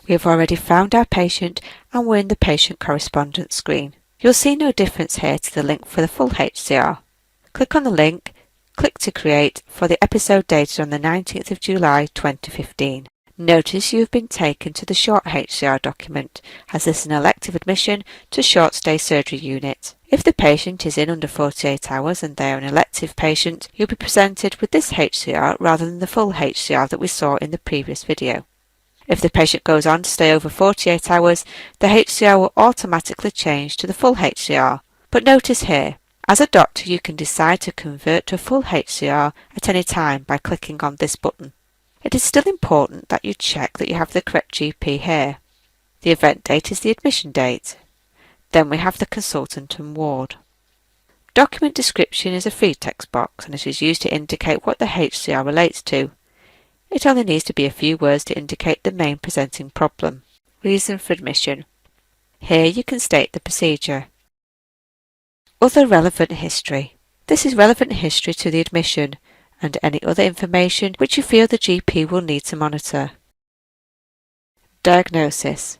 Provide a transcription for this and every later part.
We have already found our patient and we're in the patient correspondence screen. You'll see no difference here to the link for the full HCR. Click on the link, click to create for the episode dated on the 19th of July 2015. Notice you have been taken to the short HCR document, as this is an elective admission to short stay surgery unit. If the patient is in under 48 hours and they are an elective patient, you'll be presented with this HCR rather than the full HCR that we saw in the previous video. If the patient goes on to stay over 48 hours, the HCR will automatically change to the full HCR. But notice here, as a doctor you can decide to convert to a full HCR at any time by clicking on this button. It is still important that you check that you have the correct GP here. The event date is the admission date. Then we have the consultant and ward. Document description is a free text box and it is used to indicate what the HCR relates to. It only needs to be a few words to indicate the main presenting problem. Reason for admission. Here you can state the procedure. Other relevant history. This is relevant history to the admission and any other information which you feel the GP will need to monitor. Diagnosis.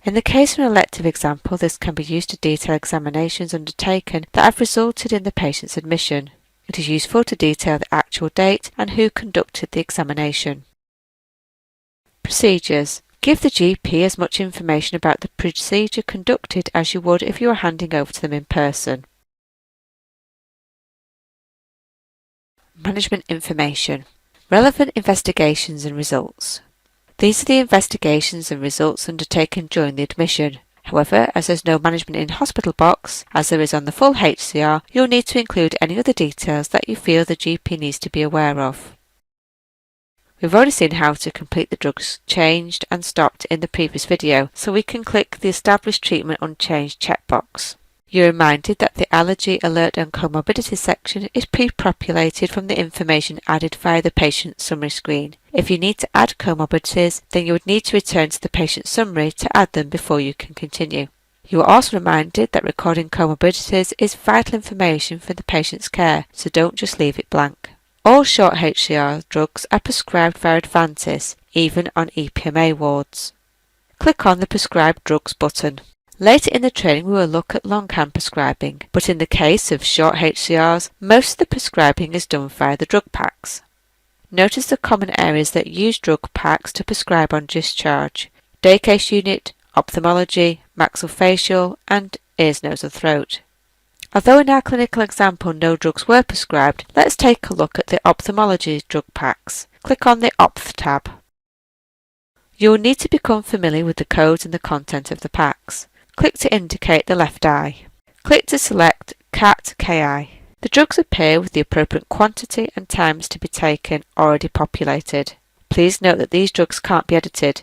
In the case of an elective example, this can be used to detail examinations undertaken that have resulted in the patient's admission. It is useful to detail the actual date and who conducted the examination. Procedures. Give the GP as much information about the procedure conducted as you would if you were handing over to them in person. Management information. Relevant investigations and results. These are the investigations and results undertaken during the admission. However, as there's no management in hospital box, as there is on the full HCR, you'll need to include any other details that you feel the GP needs to be aware of. We've already seen how to complete the drugs changed and stopped in the previous video, so we can click the Established Treatment Unchanged checkbox. You're reminded that the Allergy, Alert and Co-Morbidity section is pre-populated from the information added via the patient summary screen. If you need to add comorbidities, then you would need to return to the patient summary to add them before you can continue. You are also reminded that recording comorbidities is vital information for the patient's care, so don't just leave it blank. All short HCR drugs are prescribed via Advantis, even on EPMA wards. Click on the Prescribed Drugs button. Later in the training we will look at longhand prescribing, but in the case of short HCRs, most of the prescribing is done via the drug packs. Notice the common areas that use drug packs to prescribe on discharge: day case unit, ophthalmology, maxillofacial, and ears, nose and throat. Although in our clinical example no drugs were prescribed, let's take a look at the ophthalmology drug packs. Click on the Opth tab. You will need to become familiar with the codes and the content of the packs. Click to indicate the left eye. Click to select CAT-KI. The drugs appear with the appropriate quantity and times to be taken already populated. Please note that these drugs can't be edited,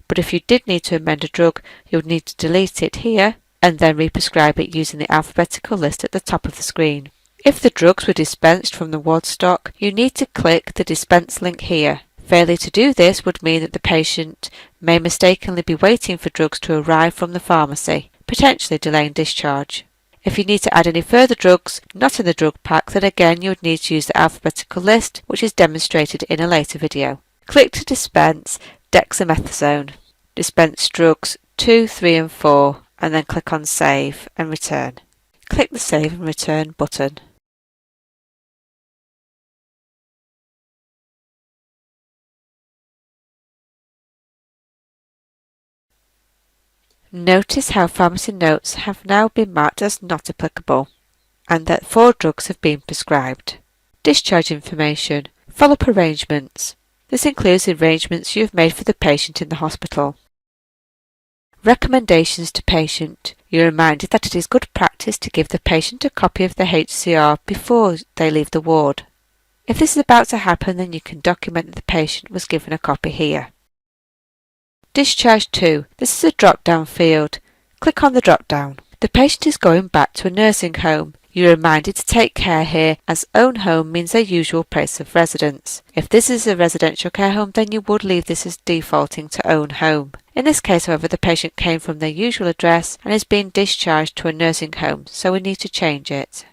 but if you did need to amend a drug, you would need to delete it here and then re-prescribe it using the alphabetical list at the top of the screen. If the drugs were dispensed from the ward stock, you need to click the dispense link here. Failure to do this would mean that the patient may mistakenly be waiting for drugs to arrive from the pharmacy, potentially delaying discharge. If you need to add any further drugs not in the drug pack, then again you would need to use the alphabetical list, which is demonstrated in a later video. Click to dispense dexamethasone. Dispense drugs 2, 3 and 4 and then click on Save and Return. Click the Save and Return button. Notice how pharmacy notes have now been marked as not applicable and that 4 drugs have been prescribed. Discharge information. Follow-up arrangements. This includes the arrangements you have made for the patient in the hospital. Recommendations to patient. You're reminded that it is good practice to give the patient a copy of the HCR before they leave the ward. If this is about to happen, then you can document that the patient was given a copy here. Discharge to. This is a drop-down field. Click on the drop-down. The patient is going back to a nursing home. You're reminded to take care here, as own home means their usual place of residence. If this is a residential care home, then you would leave this as defaulting to own home. In this case, however, the patient came from their usual address and is being discharged to a nursing home, so we need to change it.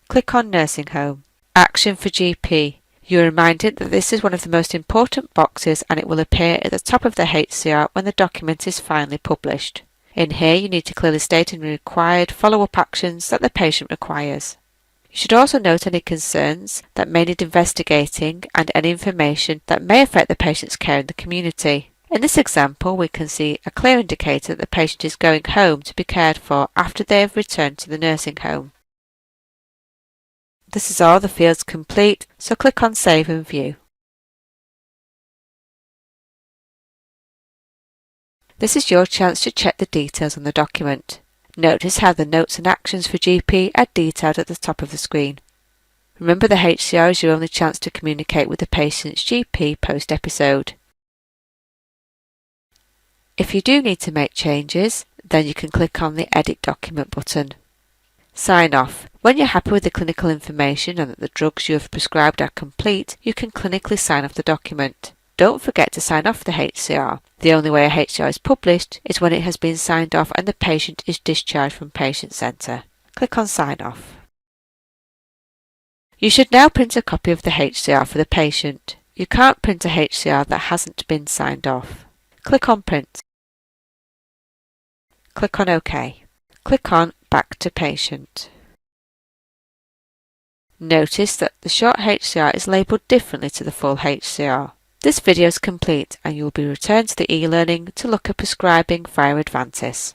Click on Nursing Home. Action for GP. You are reminded that this is one of the most important boxes and it will appear at the top of the HCR when the document is finally published. In here you need to clearly state any required follow-up actions that the patient requires. You should also note any concerns that may need investigating and any information that may affect the patient's care in the community. In this example, we can see a clear indicator that the patient is going home to be cared for after they have returned to the nursing home. This is all the fields complete, so click on Save and View. This is your chance to check the details on the document. Notice how the notes and actions for GP are detailed at the top of the screen. Remember, the HCR is your only chance to communicate with the patient's GP post-episode. If you do need to make changes, then you can click on the Edit Document button. Sign off. When you're happy with the clinical information and that the drugs you have prescribed are complete, you can clinically sign off the document. Don't forget to sign off the HCR. The only way a HCR is published is when it has been signed off and the patient is discharged from Patient Centre. Click on Sign Off. You should now print a copy of the HCR for the patient. You can't print a HCR that hasn't been signed off. Click on Print. Click on OK. Click on Back to Patient. Notice that the short HCR is labelled differently to the full HCR. This video is complete and you will be returned to the e-learning to look at prescribing via Advantis.